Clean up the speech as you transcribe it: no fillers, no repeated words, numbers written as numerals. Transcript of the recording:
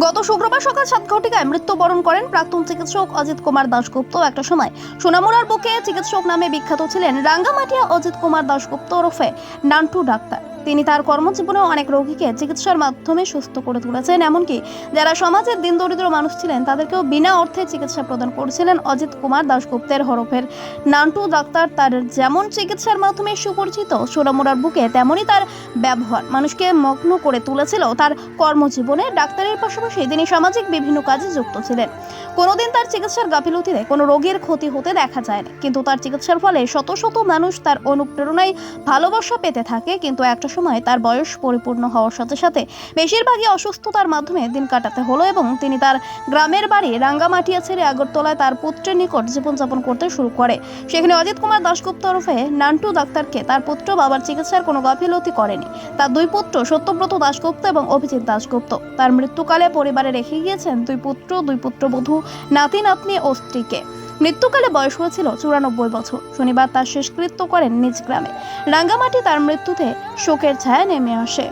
গত শুক্রবার সকাল 7 ঘটিকায় মৃত্যুবরণ করেন প্রাক্তন চিকিৎসক অজিত কুমার দাশগুপ্ত। একটা সময় সোনামুড়ার বুকে চিকিৎসক নামে বিখ্যাত ছিলেন রাঙ্গামাটিয়া অজিত কুমার দাশগুপ্ত ওরফে নান্টু ডাক্তার। তিনি তার কর্মজীবনে অনেক রোগীকে চিকিৎসার মাধ্যমে সুস্থ করে তুলেছেন, এমনকি যারা সমাজের দিন দরিদ্র মানুষ ছিলেন তাদেরকেও বিনা অর্থে চিকিৎসা প্রদান করেছিলেন অজিত কুমার দাশগুপ্তের হরফের নান্টু ডাক্তার। তার যেমন চিকিৎসার মাধ্যমে সুপরিচিত সোনামুড়ার বুকে, তেমনই তার ব্যবহার মানুষকে মগ্ন করে তুলেছিল। তার কর্মজীবনে ডাক্তারের পাশাপাশি তিনি সামাজিক বিভিন্ন কাজে যুক্ত ছিলেন। কোনোদিন তার চিকিৎসার গাফিলতিতে কোনো রোগীর ক্ষতি হতে দেখা যায়নি, কিন্তু তার চিকিৎসার ফলে শত শত মানুষ তার অনুপ্রেরণায় ভালোবাসা পেতে থাকে। কিন্তু একটা সময় তার বয়স পরিপূর্ণ হওয়ার সাথে সাথে বেশিরভাগই অসুস্থতার মাধ্যমে দিন কাটাতে হলো এবং তিনি তার গ্রামের বাড়ি রাঙ্গামাটিয়া ছেড়ে আগরতলায় তার পুত্রের নিকট জীবনযাপন করতে শুরু করে। সেখানে অজিত কুমার দাশগুপ্ত ওরফে নান্টু ডাক্তারকে তার পুত্র বাবার চিকিৎসার কোনো গাফিলতি করেনি। তার দুই পুত্র সত্যব্রত দাশগুপ্ত এবং অভিজিৎ দাশগুপ্ত তার মৃত্যুকালে পরিবারে রেখে গিয়েছেন দুই পুত্রবধূ, নাতি নাতনি ও স্ত্রীকে। মৃত্যুকালে বয়স হয়েছিল 94 বছর। শনিবার তার শেষকৃত্য করেন নিজ গ্রামে রাঙ্গামাটি। তার মৃত্যুতে শোকের ছায়া নেমে আসে।